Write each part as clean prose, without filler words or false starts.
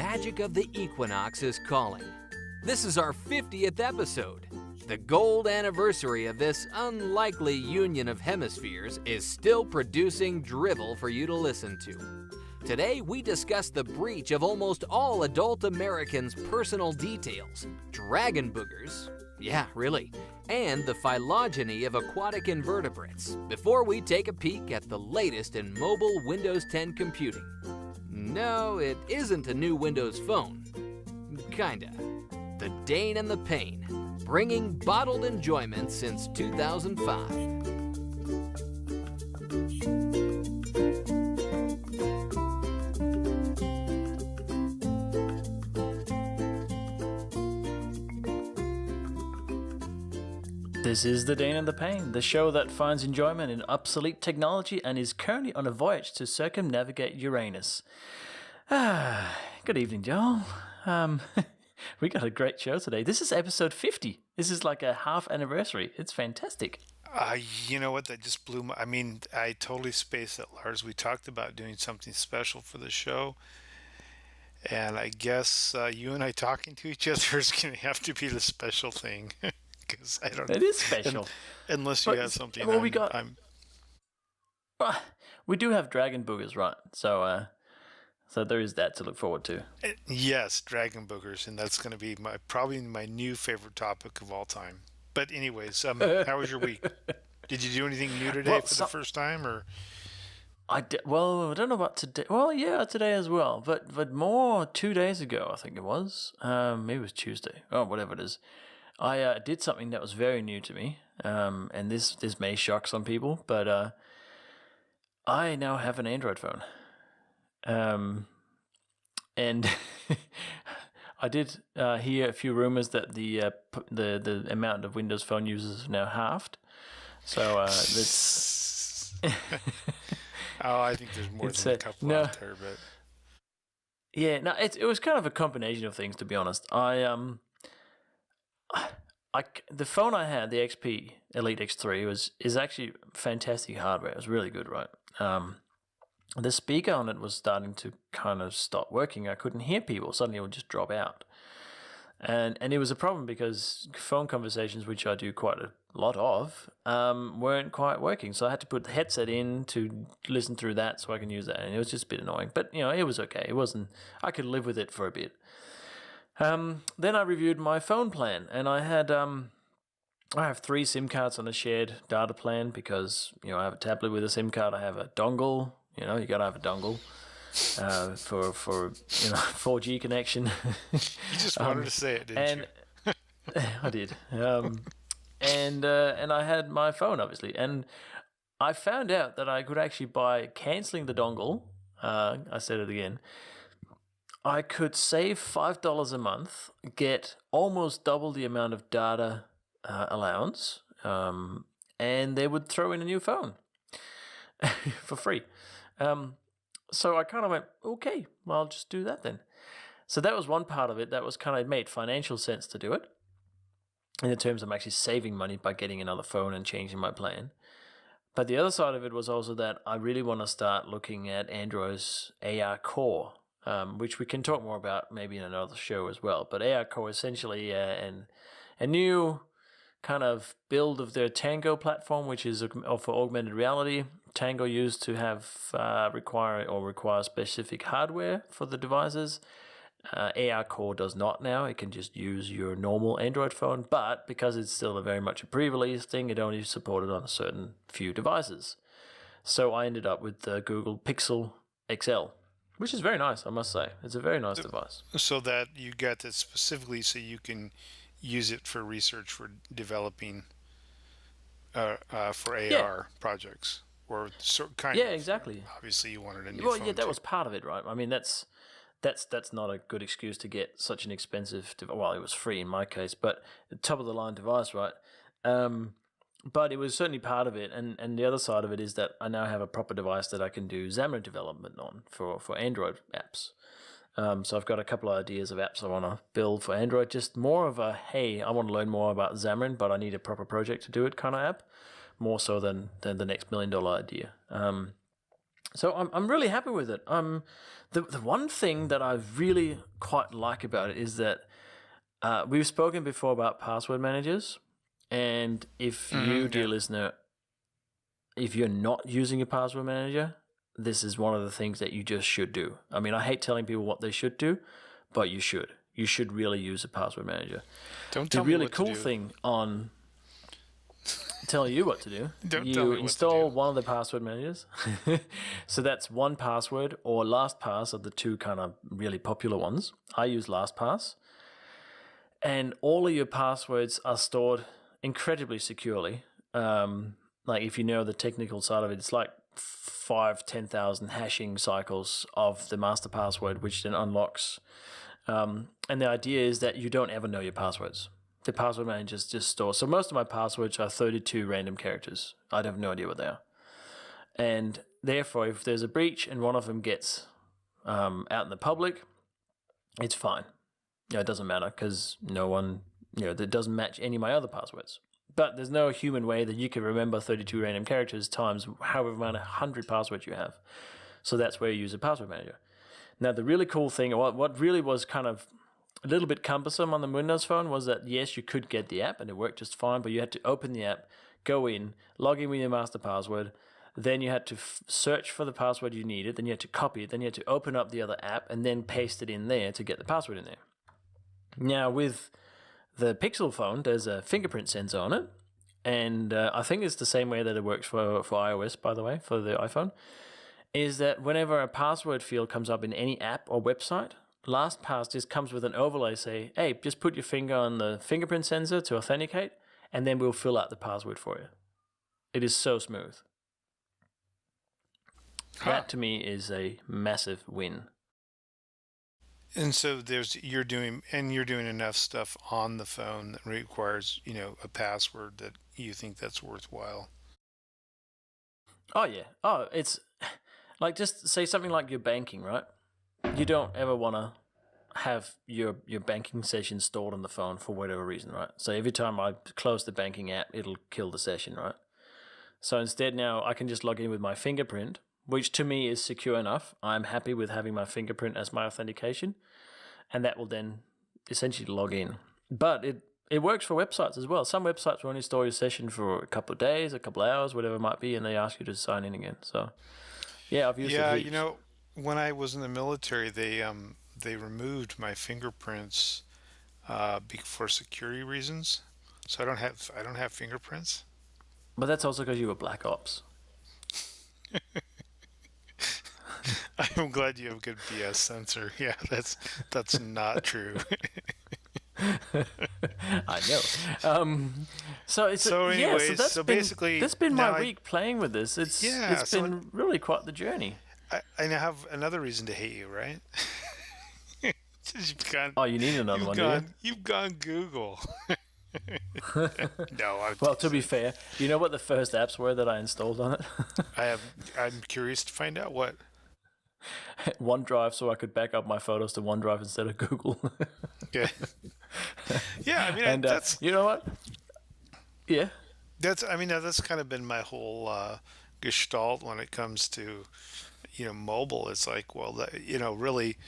magic of the equinox is calling. This is our 50th episode. The gold anniversary of this unlikely union of hemispheres is still producing drivel for you to listen to. Today, we discuss the breach of almost all adult Americans' personal details, dragon boogers, yeah, really, and the phylogeny of aquatic invertebrates, before we take a peek at the latest in mobile Windows 10 computing. No, it isn't a new Windows phone. Kinda. The Dane and the Pain, bringing bottled enjoyment since 2005. This is The Dane and the Pain, the show that finds enjoyment in obsolete technology and is currently on a voyage to circumnavigate Uranus. Good evening, Joel. We got a great show today. This is episode 50. This is like a half anniversary. It's fantastic. You know what? That just blew my... I totally spaced that, Lars. We talked about doing something special for the show. And I guess you and I talking to each other is going to have to be the special thing. Because I don't know. It is special. Unless you have something. Well, we do have dragon boogers, right? So there is that to look forward to. Yes, dragon boogers, and that's going to be probably my new favorite topic of all time. But anyways, how was your week? Did you do anything new today for the first time, or? Well, I don't know about today. Well, yeah, today as well, but more 2 days ago, I think it was. Maybe it was Tuesday. Oh, whatever it is. I did something that was very new to me, and this may shock some people, but I now have an Android phone. And I did hear a few rumors that the amount of Windows Phone users have now halved. So that's. I think there's more than a couple out there, but. Yeah, no, it was kind of a combination of things, to be honest. The phone I had, the XP Elite X3, is actually fantastic hardware. It was really good, right? The speaker on it was starting to kind of stop working. I couldn't hear people. Suddenly it would just drop out. And it was a problem because phone conversations, which I do quite a lot of, weren't quite working. So I had to put the headset in to listen through that so I can use that. And it was just a bit annoying. But, it was okay. I could live with it for a bit. Then I reviewed my phone plan, and I have 3 SIM cards on a shared data plan because, I have a tablet with a SIM card. I have a dongle. You got to have a dongle for 4G connection. You just wanted to say it, didn't you? I did. And I had my phone, obviously. And I found out that I could actually, by cancelling the dongle, I said it again, I could save $5 a month, get almost double the amount of data allowance, and they would throw in a new phone for free. So I kind of went, okay, well, I'll just do that then. So that was one part of it. That was kind of made financial sense to do it in the terms of actually saving money by getting another phone and changing my plan. But the other side of it was also that I really want to start looking at Android's AR Core, which we can talk more about maybe in another show as well. But AR Core is essentially a new kind of build of their Tango platform, which is for augmented reality. Tango used to have require specific hardware for the devices. AR Core does not now. It can just use your normal Android phone, but because it's still very much a pre-release thing, it only supported on a certain few devices. So I ended up with the Google Pixel XL, which is very nice, I must say. It's a very nice device. So that you got that specifically so you can use it for research for developing for AR projects. Or kind of. Yeah, exactly. Obviously, you wanted a new phone. Well, yeah, that was part of it, right? I mean, that's not a good excuse to get such an expensive well, it was free in my case, but the top of the line device, right? But it was certainly part of it, and the other side of it is that I now have a proper device that I can do Xamarin development on for Android apps. So I've got a couple of ideas of apps I want to build for Android, just more of a, hey, I want to learn more about Xamarin, but I need a proper project to do it kind of app, more so than the next $1 million idea. So I'm really happy with it. The one thing that I really quite like about it is that we've spoken before about password managers, and if you, dear Yeah. listener, if you're not using a password manager, this is one of the things that you just should do. I mean, I hate telling people what they should do, but you should. You should really use a password manager. Don't The tell me really what to cool do. thing on telling you what to do, Don't tell you me what to install do. one of the password managers. So that's 1Password or LastPass are the two kind of really popular ones. I use LastPass. And all of your passwords are stored incredibly securely. Like if you know the technical side of it, it's like 10,000 hashing cycles of the master password, which then unlocks. And the idea is that you don't ever know your passwords. The password managers just store. So most of my passwords are 32 random characters. I have no idea what they are. And therefore, if there's a breach and one of them gets out in the public, it's fine. It doesn't matter because no one, that doesn't match any of my other passwords. But there's no human way that you can remember 32 random characters times however many 100 passwords you have. So that's where you use a password manager. Now, the really cool thing, what really was kind of a little bit cumbersome on the Windows phone was that, yes, you could get the app and it worked just fine, but you had to open the app, go in, log in with your master password, then you had to search for the password you needed, then you had to copy it, then you had to open up the other app and then paste it in there to get the password in there. Now, with the Pixel phone, there's a fingerprint sensor on it, and I think it's the same way that it works for iOS, by the way, for the iPhone, is that whenever a password field comes up in any app or website, LastPass just comes with an overlay, say, hey, just put your finger on the fingerprint sensor to authenticate, and then we'll fill out the password for you. It is so smooth. Huh. That, to me, is a massive win. And so you're doing enough stuff on the phone that requires, a password that you think that's worthwhile. Oh, yeah. Oh, it's like just say something like your banking, right? You don't ever want to have your banking session stored on the phone for whatever reason, right? So every time I close the banking app, it'll kill the session, right? So instead now I can just log in with my fingerprint, which to me is secure enough. I'm happy with having my fingerprint as my authentication, and that will then essentially log in. But it works for websites as well. Some websites will only store your session for a couple of days, a couple of hours, whatever it might be, and they ask you to sign in again. So yeah, I've used it Yeah, heaps. when I was in the military, they removed my fingerprints for security reasons. So I don't have fingerprints. But that's also because you were Black Ops. I'm glad you have a good BS sensor. Yeah, that's not true. I know. So it's So yeah. So anyways, that's so been basically that's been now my week playing with this. It's yeah, it's been really quite the journey. I now have another reason to hate you, right? 'Cause Oh, you need another one, do you? you've gone Google. No, Well, to be fair, you know what the first apps were that I installed on it? I'm curious to find out what. OneDrive, so I could back up my photos to OneDrive instead of Google. Yeah, yeah. I mean, And you know what? Yeah. that's kind of been my whole gestalt when it comes to mobile. It's like, well, really,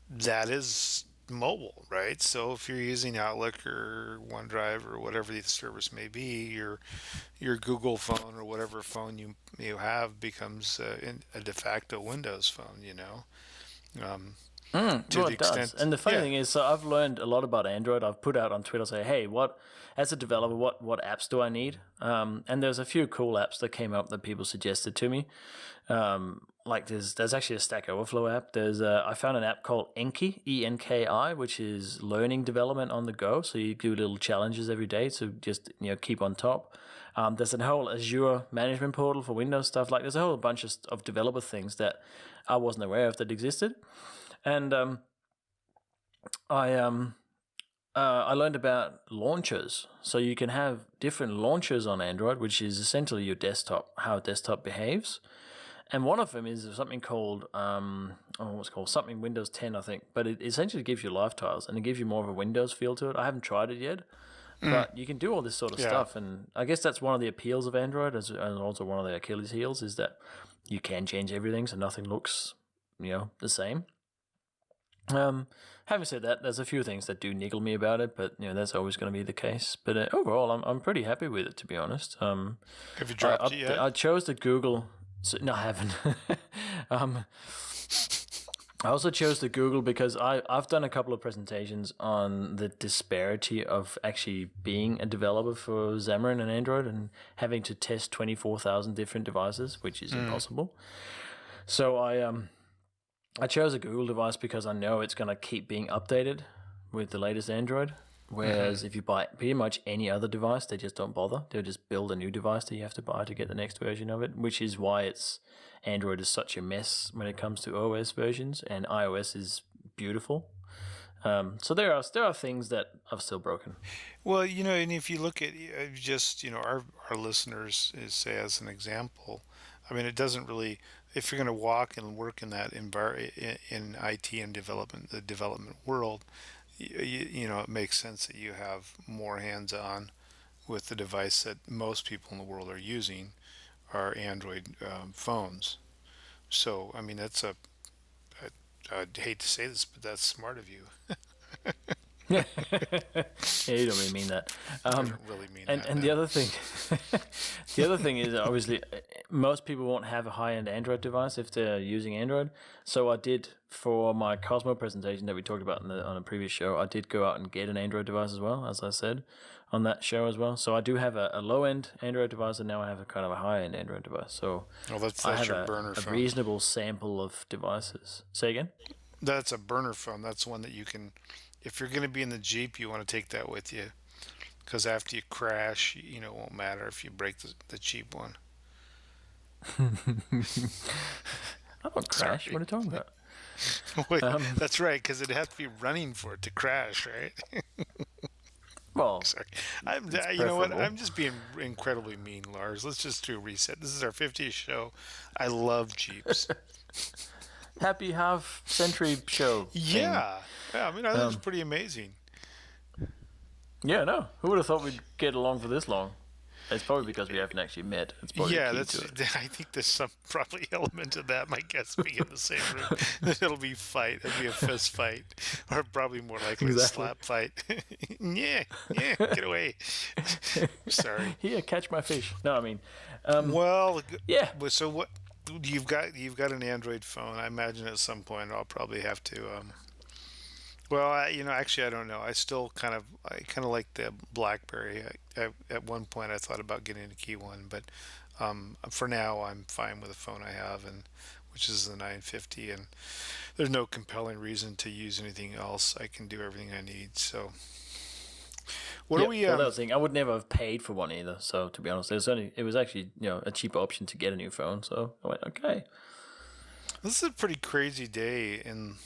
that is mobile, right? So if you're using Outlook or OneDrive or whatever the service may be, your Google phone or whatever phone you have becomes a de facto Windows phone, to Well, the it does. extent, And the funny yeah. thing is, so I've learned a lot about Android. I've put out on Twitter, say, hey, as a developer, what apps do I need? And there's a few cool apps that came up that people suggested to me. Like there's actually a Stack Overflow app. I found an app called Enki, Enki, which is learning development on the go. So you do little challenges every day to just keep on top. There's a whole Azure management portal for Windows stuff. Like there's a whole bunch of developer things that I wasn't aware of that existed. And I learned about launchers. So you can have different launchers on Android, which is essentially your desktop, how a desktop behaves. And one of them is something called, what's called something Windows 10, I think. But it essentially gives you live tiles and it gives you more of a Windows feel to it. I haven't tried it yet. But you can do all this sort of Yeah. stuff, and I guess that's one of the appeals of Android, and also one of the Achilles heels, is that you can change everything, so nothing looks, the same. Having said that, there's a few things that do niggle me about it, but that's always going to be the case. But overall, I'm pretty happy with it, to be honest. Have you dropped it yet? I chose the Google. No, I haven't. I also chose the Google because I've done a couple of presentations on the disparity of actually being a developer for Xamarin and Android and having to test 24,000 different devices, which is impossible. So I chose a Google device because I know it's going to keep being updated with the latest Android. Whereas if you buy pretty much any other device, they just don't bother. They'll just build a new device that you have to buy to get the next version of it, which is why Android is such a mess when it comes to OS versions, and iOS is beautiful. So there are things that are still broken. Well, and if you look at just, our listeners, say as an example, I mean, it doesn't really, if you're going to walk and work in that in IT and the development world, it makes sense that you have more hands-on with the device that most people in the world are using are Android phones. So, I mean, I'd hate to say this, but that's smart of you. Yeah, you don't really mean that. I don't really mean that. And the other thing is obviously most people won't have a high-end Android device if they're using Android. So I did for my Cosmo presentation that we talked about on a previous show. I did go out and get an Android device as well, as I said on that show as well. So I do have a low-end Android device, and now I have a kind of a high-end Android device. So that's I have your burner a phone. reasonable sample of devices. Say again? That's a burner phone. That's one that you can, if you're going to be in the Jeep, you want to take that with you. Because after you crash, it won't matter if you break the cheap one. I don't crash. Sorry. What are you talking about? Wait, that's right, because it'd have to be running for it to crash, right? Well, Sorry. You know what? I'm just being incredibly mean, Lars. Let's just do a reset. This is our 50th show. I love Jeeps. Happy half-century show. Yeah. I mean, I think it's pretty amazing. Yeah, no. Who would have thought we'd get along for this long? It's probably because we haven't actually met. It's probably Yeah, the key to it. I think there's some probably element of that. My guess being in the same room, it'll be fight. It'll be a fist fight, or probably more likely a slap fight. yeah, get away. Sorry. Here, catch my fish. No, I mean, Well, yeah. So what? You've got an Android phone. I imagine at some point I'll probably have to. Well, actually, I don't know. I kind of like the BlackBerry. At one point, I thought about getting a key one, but for now, I'm fine with the phone I have, which is the 950, and there's no compelling reason to use anything else. I can do everything I need. So, what are we? Well, that was the thing. I would never have paid for one either. So, to be honest, it was actually a cheaper option to get a new phone. So I went, okay. This is a pretty crazy day in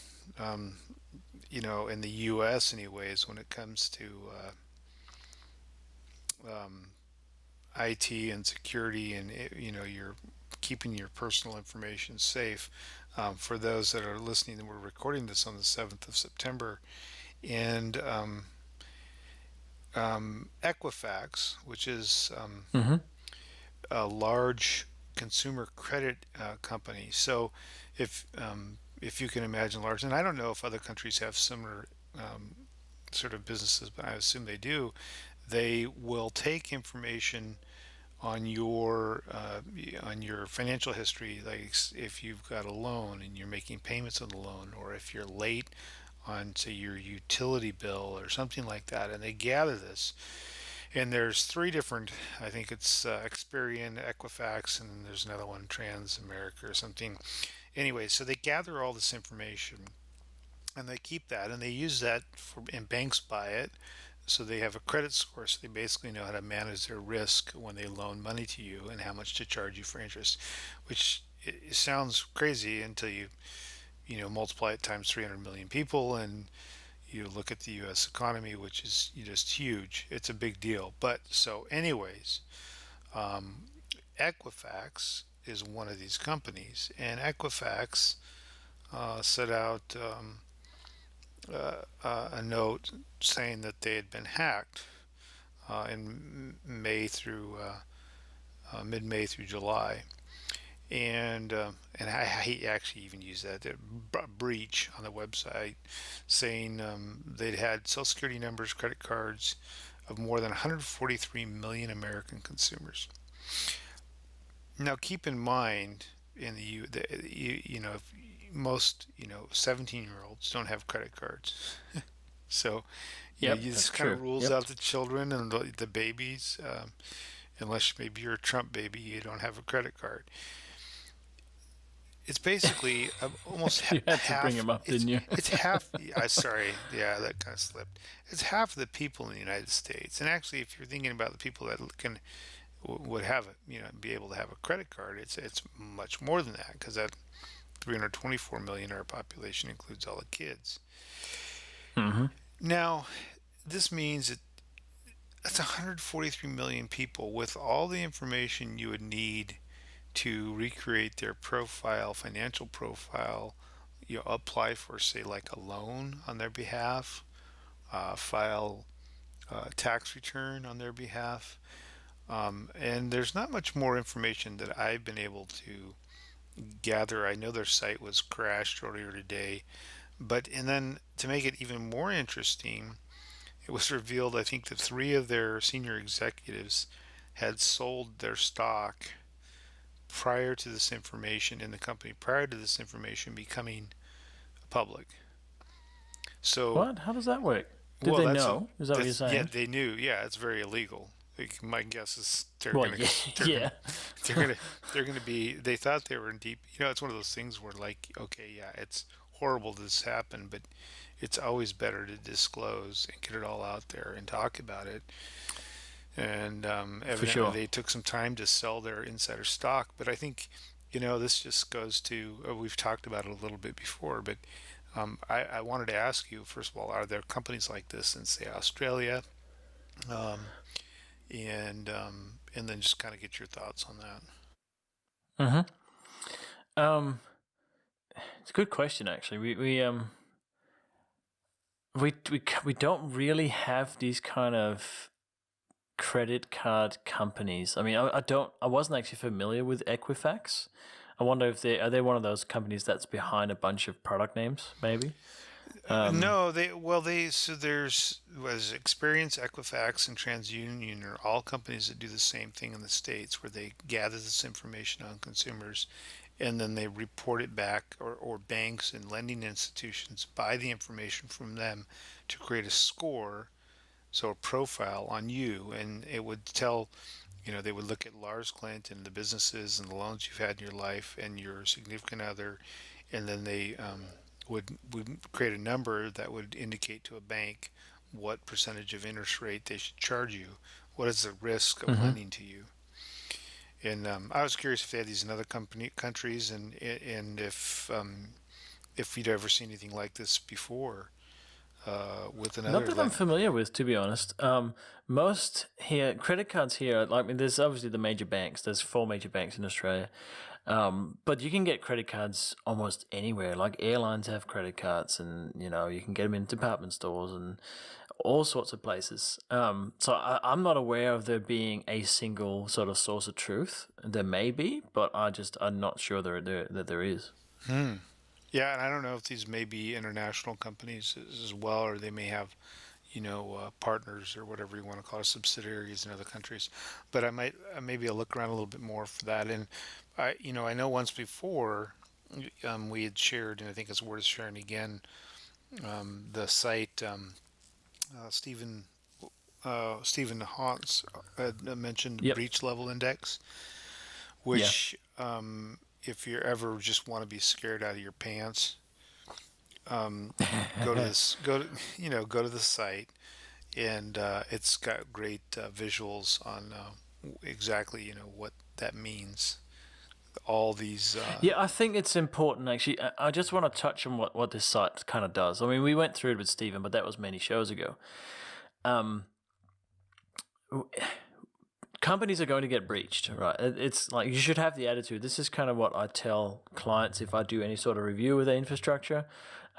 in the U.S. anyways, when it comes to IT and security, and you're keeping your personal information safe. For those that are listening, we're recording this on the 7th of September, and Equifax, which is a large consumer credit company. So if you can imagine large, and I don't know if other countries have similar sort of businesses, but I assume they do. They will take information on your financial history, like if you've got a loan and you're making payments on the loan, or if you're late on, say, your utility bill or something like that, and they gather this. And there's three different, I think it's Experian, Equifax, and then there's another one, Transamerica or something. Anyway, so they gather all this information and they keep that, and they use that and banks buy it. So they have a credit score, so they basically know how to manage their risk when they loan money to you and how much to charge you for interest, which it sounds crazy until you multiply it times 300 million people, and you look at the U.S. economy, which is just huge. It's a big deal. But so anyways, Equifax is one of these companies, and Equifax set out a note saying that they had been hacked in May through mid-May through July, and I actually even used that breach on the website, saying they'd had Social Security numbers, credit cards of more than 143 million American consumers. Now, keep in mind, in if most 17-year-olds don't have credit cards, so Yep, you that's just kind of true. rules Yep. out the children and the babies, unless maybe you're a Trump baby, you don't have a credit card. It's basically almost You had to bring half. him up, didn't you? It's half. I sorry, yeah, that kind of slipped. It's half of the people in the United States, and actually, if you're thinking about the people that would have it, be able to have a credit card, it's much more than that, because that 324 million our population includes all the kids. Mm-hmm. Now, this means that that's 143 million people with all the information you would need to recreate their profile, financial profile, apply for, say, like a loan on their behalf, file a tax return on their behalf. And there's not much more information that I've been able to gather. I know their site was crashed earlier today, and then to make it even more interesting, it was revealed, I think, that three of their senior executives had sold their stock prior to this information in the company, prior to this information becoming public. So, What? How does that work? Did well, they know? Is that what you're yeah, saying? they knew. Yeah, it's very illegal. Like, my guess is Well, yeah, they're gonna yeah. they're gonna they're gonna be. They thought they were in deep. It's one of those things where, like, okay, yeah, it's horrible this happened, but it's always better to disclose and get it all out there and talk about it. And For evidently, sure. they took some time to sell their insider stock. But I think, this just goes to, we've talked about it a little bit before, but I wanted to ask you, first of all, are there companies like this in, say, Australia? Um, and then just kind of get your thoughts on that. Mm-hmm. Um, it's a good question actually. We don't really have these kind of credit card companies. I mean, I wasn't actually familiar with Equifax. I wonder if they one of those companies that's behind a bunch of product names, maybe. No, so there's was Experience, Equifax, and TransUnion are all companies that do the same thing in the States, where they gather this information on consumers and then they report it back, or banks and lending institutions buy the information from them to create a score, so a profile on you, and it would tell, they would look at Lars Clint and the businesses and the loans you've had in your life and your significant other, and then they would create a number that would indicate to a bank what percentage of interest rate they should charge you, what is the risk of Mm-hmm. lending to you. And I was curious if they had these in other countries, and if you'd ever seen anything like this before with Not another that I'm lend. familiar with, to be honest. Most here credit cards here, like I mean, there's obviously the major banks. There's 4 major banks in Australia, but you can get credit cards almost anywhere. Like airlines have credit cards, and you can get them in department stores and all sorts of places. So I'm not aware of there being a single sort of source of truth. There may be, but I'm not sure that there is. Hmm. Yeah, and I don't know if these may be international companies as well, or they may have, partners or whatever you want to call it, subsidiaries in other countries. But I might maybe I'll look around a little bit more for that. And I know once before we had shared, and I think it's worth sharing again, the site Stephen Stephen Hawks had mentioned Yep. breach level index, Yeah. which if you ever just want to be scared out of your pants, go to this go to the site, and it's got great visuals on exactly what that means. All these Yeah, I think it's important actually. I just want to touch on what this site kind of does. I mean, we went through it with Stephen, but that was many shows ago. Um, Companies are going to get breached, right? It's like you should have the attitude. This is kind of what I tell clients if I do any sort of review of their infrastructure.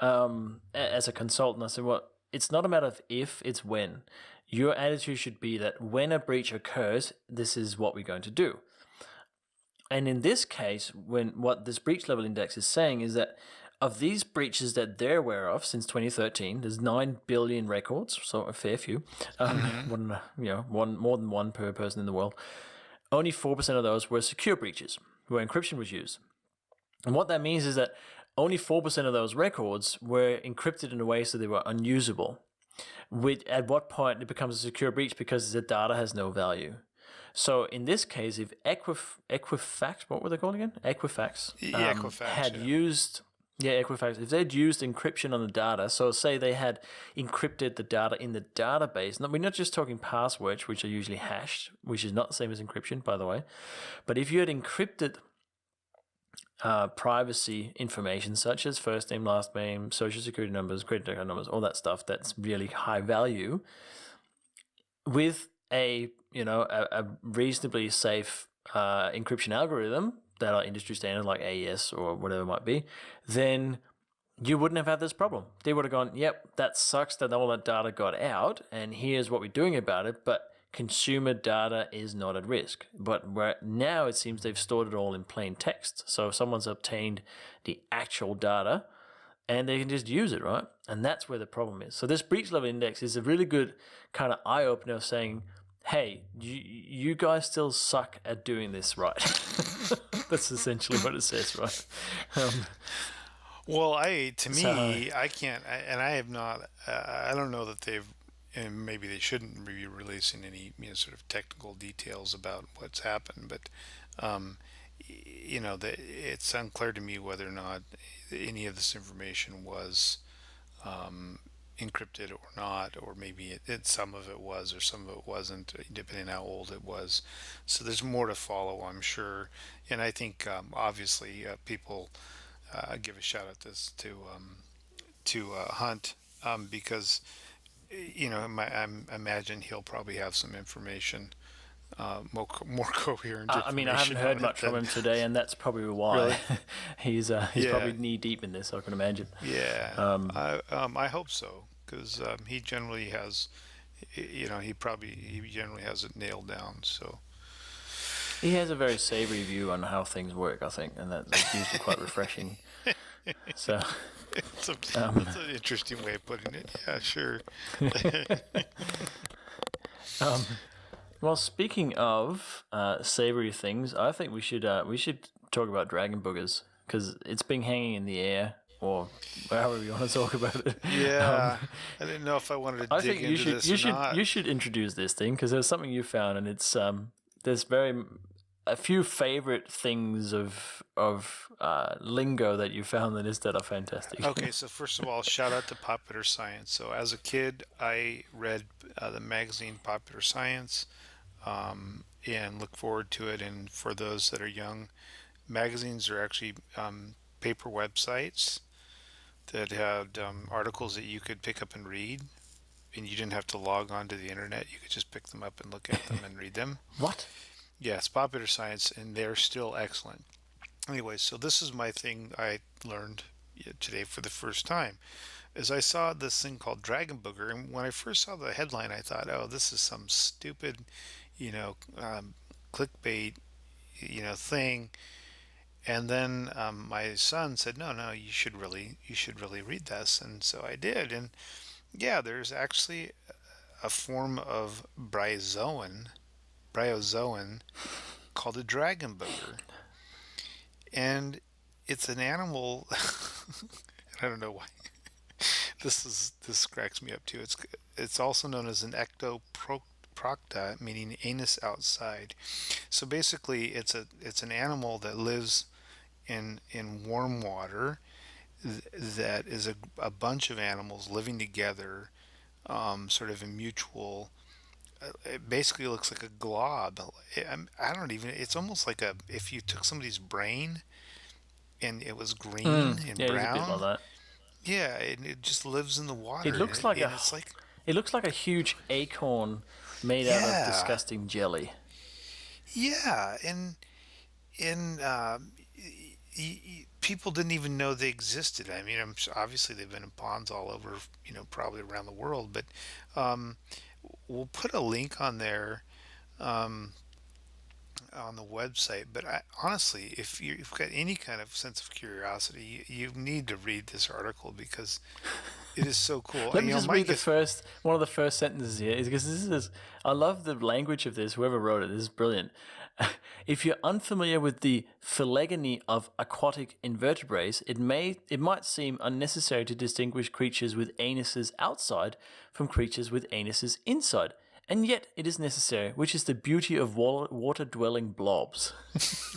As a consultant, I said, well, it's not a matter of if, it's when. Your attitude should be that when a breach occurs, this is what we're going to do. And in this case, what this breach level index is saying is that of these breaches that they're aware of since 2013, there's 9 billion records, so a fair few, more than one per person in the world. Only 4% of those were secure breaches, where encryption was used. And what that means is that only 4% of those records were encrypted in a way so they were unusable. At what point it becomes a secure breach because the data has no value. So in this case, if Equifax, what were they called again? Equifax, used Equifax. If they'd used encryption on the data, so say they had encrypted the data in the database. We're not just talking passwords, which are usually hashed, which is not the same as encryption, by the way. But if you had encrypted privacy information such as first name, last name, social security numbers, credit card numbers, all that stuff that's really high value, with a reasonably safe encryption algorithm that are industry standard like AES or whatever it might be, then you wouldn't have had this problem. They would have gone, yep, that sucks that all that data got out, and here's what we're doing about it, but consumer data is not at risk. But now it seems they've stored it all in plain text. So if someone's obtained the actual data, and they can just use it, right? And that's where the problem is. So this breach level index is a really good kind of eye-opener of saying, hey, you guys still suck at doing this right. That's essentially what it says, right? Well, I can't, and I have not, I don't know that they've, and maybe they shouldn't be releasing any sort of technical details about what's happened, but it's unclear to me whether or not any of this information was encrypted or not, or maybe some of it was or some of it wasn't, depending on how old it was. So there's more to follow, I'm sure. And I think obviously people give a shout out this to Hunt, because I imagine he'll probably have some information, more coherent information. I mean, I haven't heard much from him today, and that's probably why. Really? he's probably knee deep in this, I can imagine. Yeah, I hope so, because he generally has, he generally has it nailed down. So he has a very savory view on how things work, I think, and that's usually quite refreshing. So. That's an interesting way of putting it. Yeah, sure. Well, speaking of savory things, I think we should talk about dragon boogers, because it's been hanging in the air, or however you want to talk about it. Yeah, I didn't know if I wanted to dig into this or not. You should introduce this thing, because there's something you found, and it's there's a few favorite things of lingo that you found in this that are fantastic. Okay, so first of all, shout out to Popular Science. So as a kid, I read the magazine Popular Science, and look forward to it. And for those that are young, magazines are actually paper websites that had articles that you could pick up and read, and you didn't have to log on to the internet. You could just pick them up and look at them and read them. What? Yes, Popular Science, and they're still excellent. Anyway, so this is my thing I learned today for the first time. As I saw this thing called dragon booger, and when I first saw the headline, I thought, oh, this is some stupid, clickbait, thing. And then my son said, no, you should really read this. And so I did. And yeah, there's actually a form of bryozoan called a dragon booger. And it's an animal, I don't know why. This cracks me up too. It's also known as an ectoprocta, meaning anus outside. So basically, it's an animal that lives in warm water. That is a bunch of animals living together, sort of in mutual. It basically looks like a glob. It's almost like if you took somebody's brain and it was green and brown. Yeah, it's a bit like that. Yeah, it just lives in the water. It looks like a huge acorn made out of disgusting jelly. Yeah, and people didn't even know they existed. I mean, obviously they've been in ponds all over, probably around the world. But um, we'll put a link on there um, on the website. But honestly, if you've got any kind of sense of curiosity, you need to read this article because it is so cool. Let me just read one of the first sentences here, is because I love the language of this. Whoever wrote it, this is brilliant. If you're unfamiliar with the phylogeny of aquatic invertebrates, it might seem unnecessary to distinguish creatures with anuses outside from creatures with anuses inside. And yet it is necessary, which is the beauty of water-dwelling blobs. It's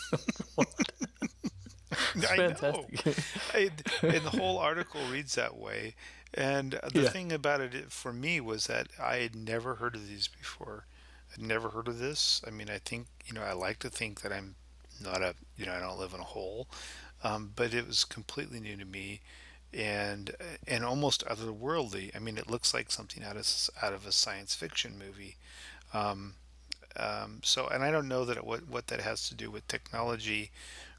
fantastic. And the whole article reads that way. And the thing about it for me was that I had never heard of these before. I'd never heard of this. I mean, I think, I like to think that I'm not I don't live in a hole. But it was completely new to me and almost otherworldly. I mean, it looks like something out of a science fiction movie. Um, and I don't know what that has to do with technology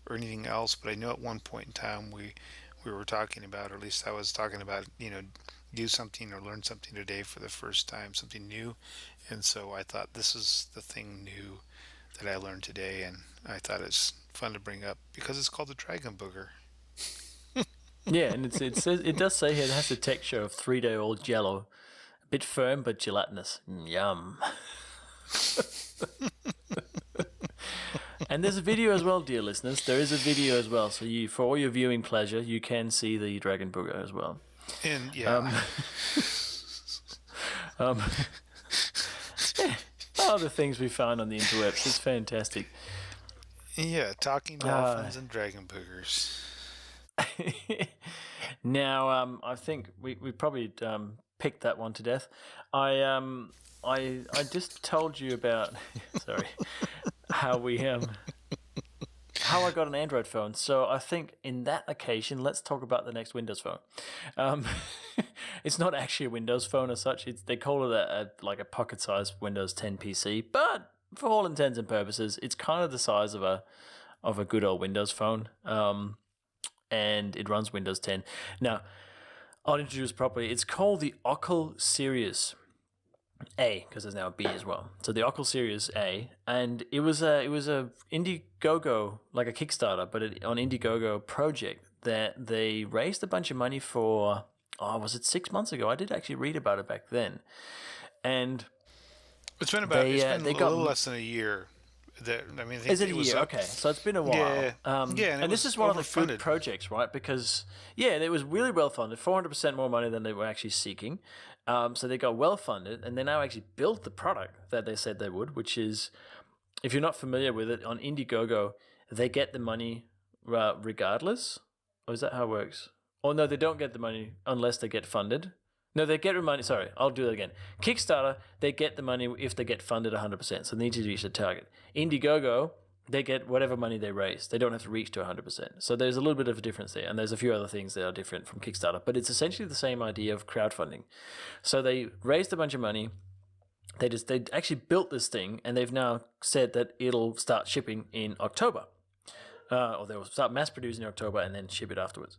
or anything else, but I know at one point in time we were talking about, or at least I was talking about, do something or learn something today for the first time, something new. And so I thought this is the thing new that I learned today, and I thought it's fun to bring up because it's called the dragon booger. Yeah, and it does say here it has the texture of 3-day-old jello, a bit firm but gelatinous. Yum. And there's a video as well, dear listeners. There is a video as well, so for all your viewing pleasure, you can see the dragon booger as well. And yeah. All the things we found on the interwebs. It's fantastic. Yeah, talking dolphins and dragon boogers. Now, I think we probably picked that one to death. I just told you about how I got an Android phone. So I think in that occasion, let's talk about the next Windows phone. It's not actually a Windows phone as such. They call it a pocket-sized Windows 10 PC, but for all intents and purposes, it's kind of the size of a good old Windows phone. And it runs Windows 10. Now, I'll introduce properly. It's called the Ockel Series A, because there's now a B as well. So the Ockel Series A, and it was a Indiegogo, like a Kickstarter, but on Indiegogo project that they raised a bunch of money for. Was it 6 months ago? I did actually read about it back then, and it's been a little less than a year. Is it a year? Okay, so it's been a while. Yeah, and this is one of the good projects, right? Because it was really well funded, 400% more money than they were actually seeking. So they got well funded, and they now actually built the product that they said they would. Which is, if you're not familiar with it, on Indiegogo, they get the money regardless. Or is that how it works? Oh no, they don't get the money unless they get funded. No, they get the money. Sorry, I'll do that again. Kickstarter, they get the money if they get funded 100%. So they need to reach the target. Indiegogo, they get whatever money they raise. They don't have to reach to 100%. So there's a little bit of a difference there. And there's a few other things that are different from Kickstarter. But it's essentially the same idea of crowdfunding. So they raised a bunch of money. They actually built this thing. And they've now said that it'll start shipping in October. Or they will start mass producing in October and then ship it afterwards.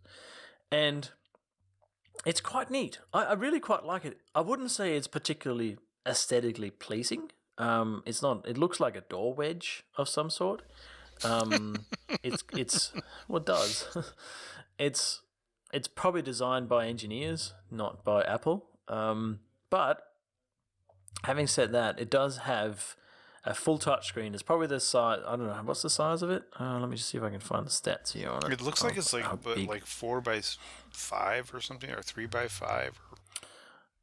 And it's quite neat. I really quite like it. I wouldn't say it's particularly aesthetically pleasing. It's not. It looks like a door wedge of some sort. It's what does. It's probably designed by engineers, not by Apple. But having said that, it does have a full touch screen. It's probably the size. I don't know what's the size of it. Let me just see if I can find the stats here on it. It looks like it's like 4x5 or something, or 3x5.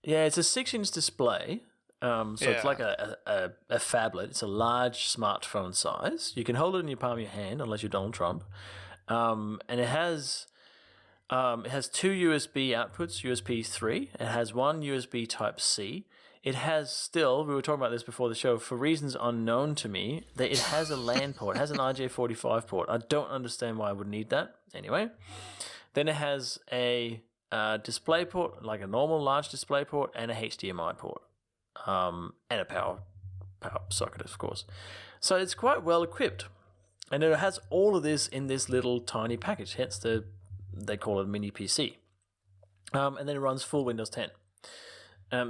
Yeah, it's a 6-inch display. It's like a phablet. It's a large smartphone size. You can hold it in your palm of your hand, unless you're Donald Trump. And it has 2 USB outputs, USB 3. It has 1 USB Type C. It has still, we were talking about this before the show, for reasons unknown to me, that it has a LAN port. It has an RJ45 port. I don't understand why I would need that. Anyway, then it has a display port, like a normal large display port, and a HDMI port, and a power socket, of course. So it's quite well equipped. And it has all of this in this little tiny package, hence they call it a mini PC. And then it runs full Windows 10.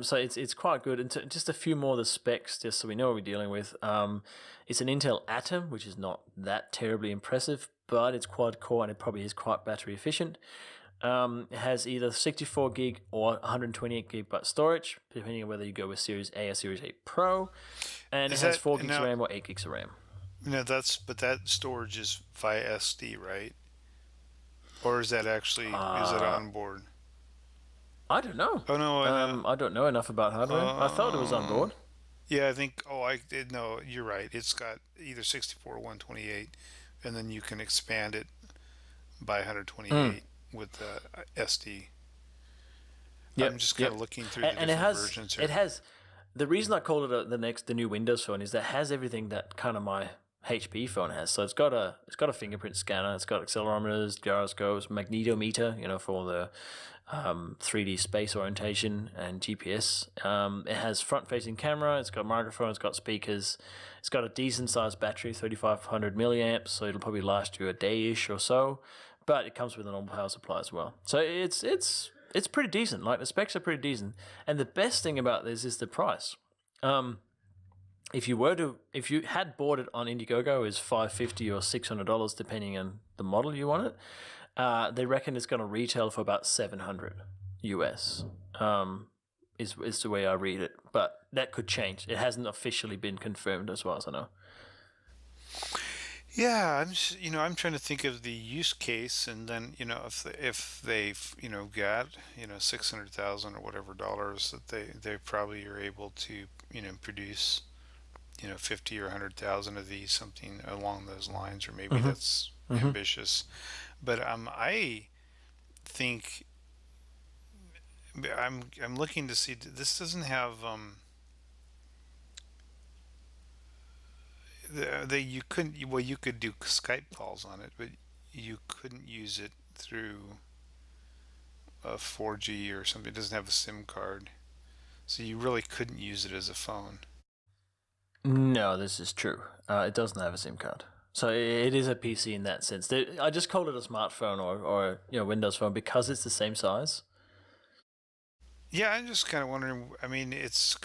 So it's quite good. And just a few more of the specs, just so we know what we're dealing with. It's an Intel Atom, which is not that terribly impressive, but it's quad core and it probably is quite battery efficient. It has either 64 gig or 128 gigabyte storage, depending on whether you go with Series A or Series A Pro. And it has 4 gigs of RAM or 8 gigs of RAM. No, but that storage is via SD, right? Or is that actually is it on board? I don't know. Oh no, I don't know enough about hardware. I thought it was on board. Yeah, I think. Oh, I did. No, you're right. It's got either 64 or 128, and then you can expand it by 128 with the SD. Yep, I'm just kind of looking through the and different versions here. It has. The reason I called it the new Windows phone is that it has everything that kind of my HP phone has. So it's got a fingerprint scanner. It's got accelerometers, gyroscopes, magnetometer, for the 3D space orientation and GPS. It has front-facing camera. It's got microphone. It's got speakers. It's got a decent-sized battery, 3,500 milliamps. So it'll probably last you a day-ish or so. But it comes with a normal power supply as well. So it's pretty decent. Like, the specs are pretty decent. And the best thing about this is the price. If you had bought it on Indiegogo, is $550 or $600 depending on the model you want it. They reckon it's going to retail for about $700 US. Is the way I read it, but that could change. It hasn't officially been confirmed, as far as I know. Yeah, I'm trying to think of the use case, and then if they've got 600,000 or whatever dollars, that they probably are able to produce 50 or 100,000 of these, something along those lines, or maybe that's ambitious, but I think I'm looking to see, this doesn't have you could do Skype calls on it, but you couldn't use it through a 4G or something. It doesn't have a SIM card, so you really couldn't use it as a phone. No, this is true. It doesn't have a SIM card. So it is a PC in that sense. I just called it a smartphone or Windows phone because it's the same size. Yeah, I'm just kind of wondering. I mean, it's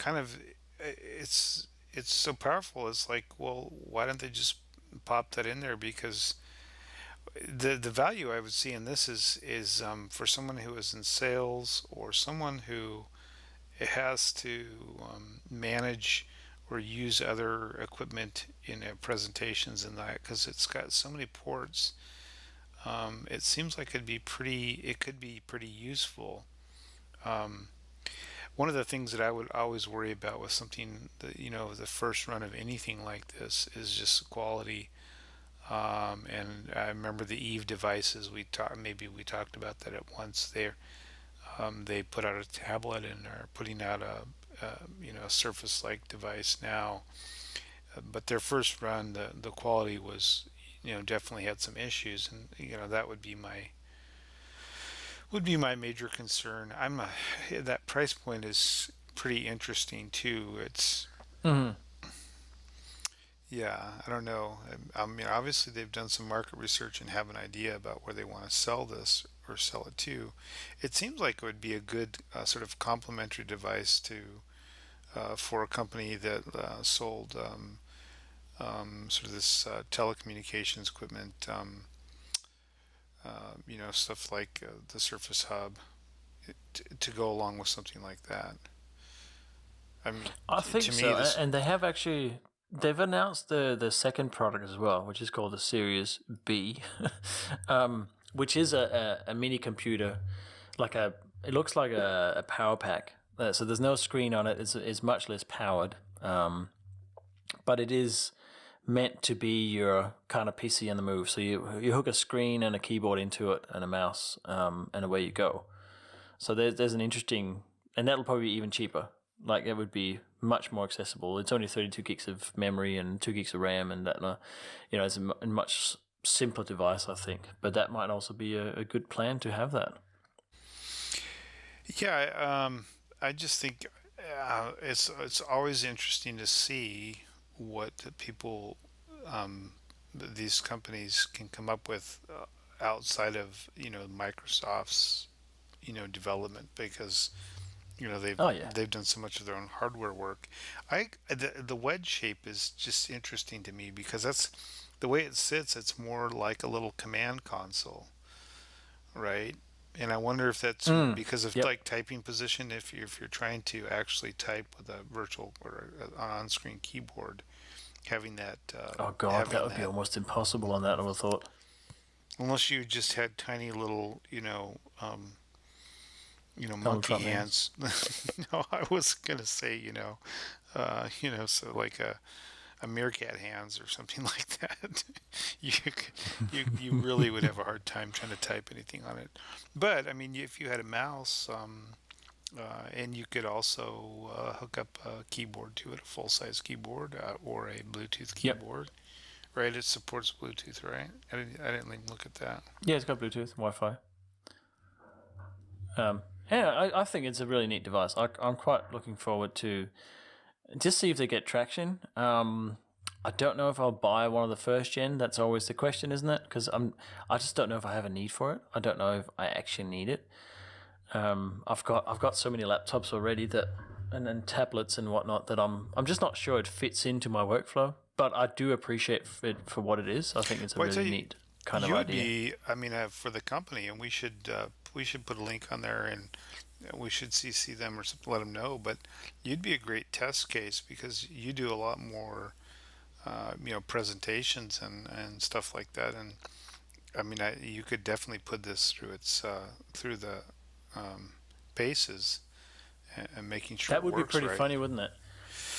so powerful. It's like, well, why don't they just pop that in there? Because the value I would see in this is for someone who is in sales, or someone who has to manage or use other equipment in presentations and that, because it's got so many ports. It seems like it could be pretty useful. One of the things that I would always worry about with something that, the first run of anything like this, is just quality. And I remember the Eve devices, we talked about that at once. They put out a tablet and are putting out a Surface-like device now. But their first run, the quality was, definitely had some issues, and that would be my major concern. That price point is pretty interesting too. It's yeah, I don't know. I mean, obviously they've done some market research and have an idea about where they want to sell this or sell it to. It seems like it would be a good sort of complementary device for a company that sold sort of this telecommunications equipment. Stuff like the Surface Hub, to go along with something like that. I mean, I think so. And they've announced the second product as well, which is called the Series B, which is a mini computer, it looks like a power pack. So there's no screen on it. It's much less powered, but it is meant to be your kind of PC on the move. So you hook a screen and a keyboard into it and a mouse, and away you go. So there's an interesting, and that'll probably be even cheaper. Like, it would be much more accessible. It's only 32 gigs of memory and 2 gigs of RAM, and that, it's a much simpler device, I think. But that might also be a good plan to have that. Yeah, I just think it's always interesting to see what people these companies can come up with outside of Microsoft's development, because Oh yeah. they've done so much of their own hardware work. The wedge shape is just interesting to me because that's the way it sits. It's more like a little command console, right? And I wonder if that's because of Yep. like typing position. If you're trying to actually type with a virtual or an on-screen keyboard, having that Oh god, that would be almost impossible on that, I would have thought. unless you just had tiny little Donald monkey Trump hands. hands. No, I was gonna say so like a meerkat hands or something like that. You really would have a hard time trying to type anything on it. But I mean, if you had a mouse, and you could also hook up a keyboard to it, a full-size keyboard, or a Bluetooth Yep. keyboard, right? It supports Bluetooth, right? I didn't even look at that. Yeah, it's got Bluetooth, Wi-Fi. Yeah, I think it's a really neat device. I'm quite looking forward to just see if they get traction. I don't know if I'll buy one of the first gen. That's always the question, isn't it? Because I just don't know if I have a need for it. I don't know if I actually need it. I've got so many laptops already that and tablets and whatnot that I'm just not sure it fits into my workflow. But I do appreciate it for what it is. I think it's a Well, I tell really you, neat kind of you would idea. be, I mean, for the company, and we should put a link on there, and we should CC them or something, let them know. But you'd be a great test case because you do a lot more, presentations and stuff like that. And I mean, you could definitely put this through the paces, and making sure That it would be works pretty right. funny, wouldn't it?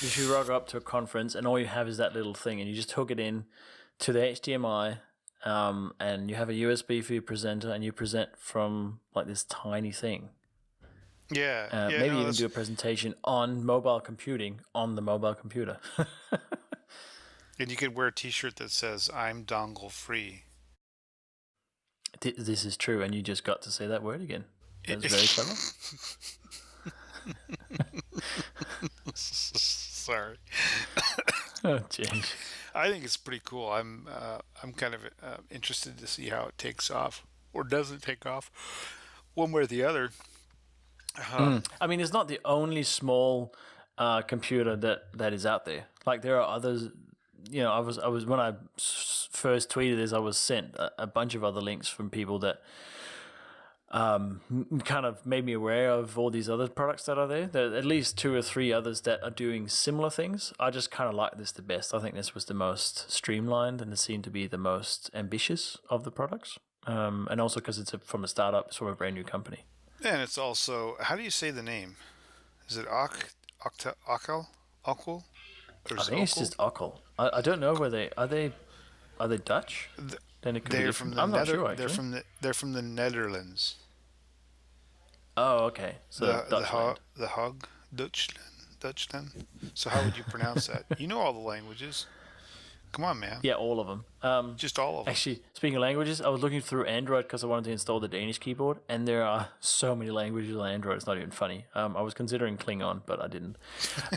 If you rock up to a conference and all you have is that little thing, and you just hook it in to the HDMI, and you have a USB for your presenter, and you present from like this tiny thing. Yeah, yeah, Maybe no, even that's do a presentation on mobile computing on the mobile computer. and you could wear a T-shirt that says "I'm dongle free." This is true, and you just got to say that word again. That's very clever. Sorry. Oh, jeez. I think it's pretty cool. I'm kind of interested to see how it takes off or doesn't take off, one way or the other. I mean, it's not the only small computer that is out there. Like there are others. You know, I was when I first tweeted this, I was sent a bunch of other links from people that kind of made me aware of all these other products that are there. There are at least 2 or 3 others that are doing similar things. I just kind of like this the best. I think this was the most streamlined and it seemed to be the most ambitious of the products. And also because it's from a startup, it's from a brand new company. And it's also, how do you say the name? Is it Ockel? Ockel? Or I is it think it's Ockel? just Ockel. I don't know where they are they Dutch? Then it could be They're different. from the I'm not sure They're actually. they're from the Netherlands. Oh, okay. So Dutchland. The Hog Dutchland. So how would you pronounce that? You know all the languages. Come on, man. Yeah, all of them. Just all of them. Actually, speaking of languages, I was looking through Android because I wanted to install the Danish keyboard, and there are so many languages on Android. It's not even funny. I was considering Klingon, but I didn't.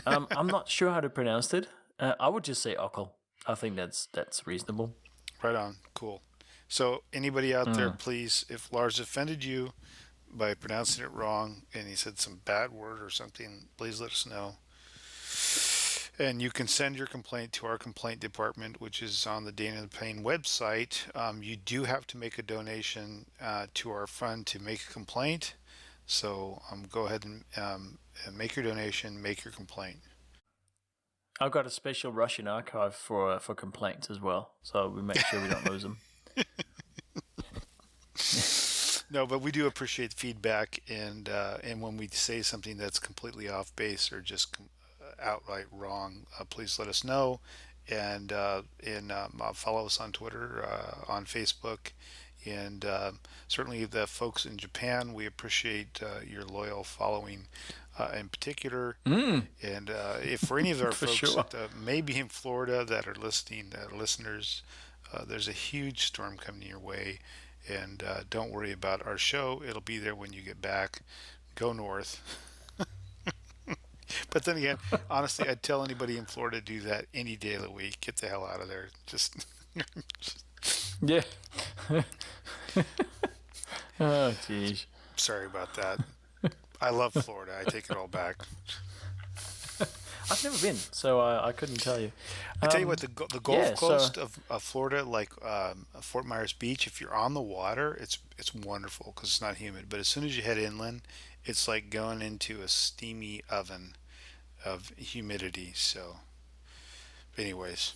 I'm not sure how to pronounce it. I would just say Ockel. I think that's reasonable. Right on. Cool. So anybody out there, please, if Lars offended you by pronouncing it wrong and he said some bad word or something, please let us know. And you can send your complaint to our complaint department, which is on the Dane and the Plain website. You do have to make a donation to our fund to make a complaint. So go ahead and make your donation, make your complaint. I've got a special Russian archive for complaints as well, so we make sure we don't lose them. No, but we do appreciate feedback, and when we say something that's completely off base or just outright wrong, please let us know, and follow us on Twitter, on Facebook, and certainly the folks in Japan. We appreciate your loyal following, in particular, and if for any of our For folks sure. that maybe in Florida that are listening, listeners, there's a huge storm coming your way. And don't worry about our show. It'll be there when you get back. Go north. But then again, honestly, I'd tell anybody in Florida to do that any day of the week. Get the hell out of there. Just Yeah. Oh, jeez. sorry about that. I love Florida. I take it all back. I've never been, so I couldn't tell you. I tell you what, the Gulf yeah, Coast of Florida, like Fort Myers Beach, if you're on the water, it's wonderful because it's not humid. But as soon as you head inland, it's like going into a steamy oven of humidity. So, anyways,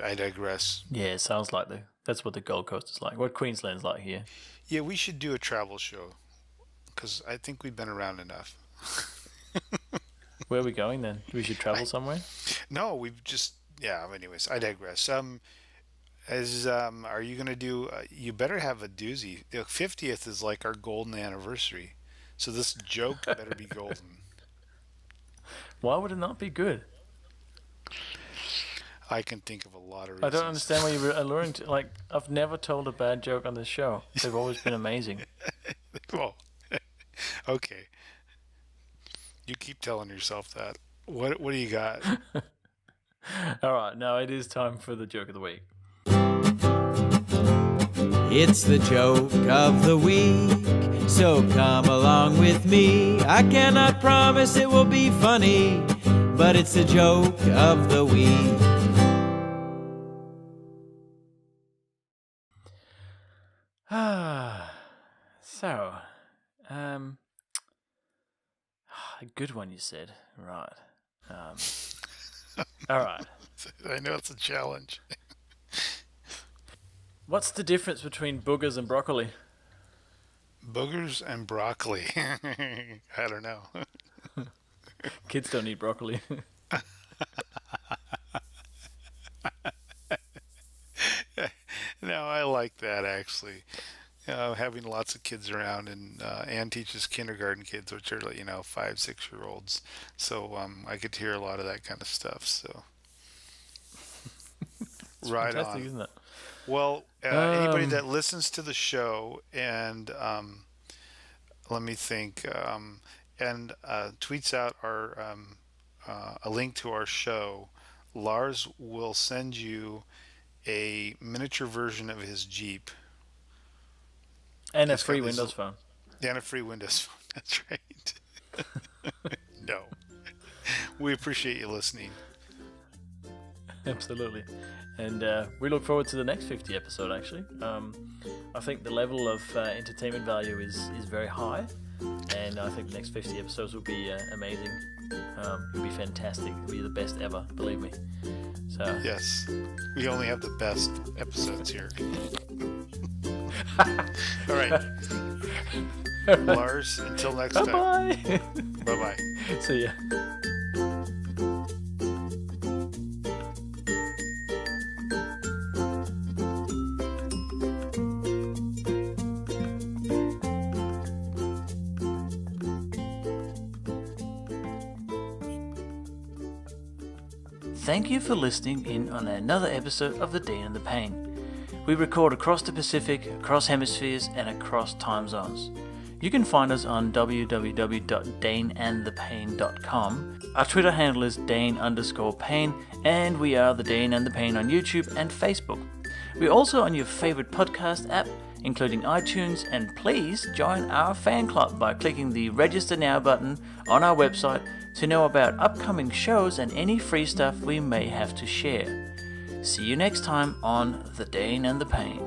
I digress. Yeah, it sounds like that's what the Gold Coast is like. What Queensland's like here. Yeah, we should do a travel show because I think we've been around enough. Where are we going then? We should travel somewhere? No, we've just yeah. Anyways, I digress. Are you gonna do? You better have a doozy. The 50th is like our golden anniversary, so this joke better be golden. Why would it not be good? I can think of a lot of I reasons. don't understand why you're alluring to. Like, I've never told a bad joke on this show. They've always been amazing. Well, okay. You keep telling yourself that. What do you got? All right, now it is time for the joke of the week. It's the joke of the week, so come along with me. I cannot promise it will be funny, but it's the joke of the week. So, a good one you said, right? All right. I know it's a challenge. What's the difference between boogers and broccoli? Boogers and broccoli. I don't know. Kids don't eat broccoli. No, I like that actually. Having lots of kids around, and Ann teaches kindergarten kids, which are 5, 6 year olds. So I get to hear a lot of that kind of stuff. So It's right fantastic, on. isn't it? Well, anybody that listens to the show and let me think, and tweets out a link to our show, Lars will send you a miniature version of his Jeep. And a He's got free this- Windows phone. And a free Windows phone. That's right. No. We appreciate you listening. Absolutely. And we look forward to the next 50 episode, actually. I think the level of entertainment value is very high. And I think the next 50 episodes will be amazing. It'll be fantastic. It'll be the best ever, believe me. So Yes. We only have the best episodes here. All right. Lars, until next time. bye-bye. Bye-bye. See ya. Thank you for listening in on another episode of The Dane and the Pain. We record across the Pacific, across hemispheres, and across time zones. You can find us on www.daneandthepain.com. Our Twitter handle is Dane_Pain, and we are The Dane and the Pain on YouTube and Facebook. We're also on your favorite podcast app, including iTunes, and please join our fan club by clicking the Register Now button on our website to know about upcoming shows and any free stuff we may have to share. See you next time on The Dane and the Pain.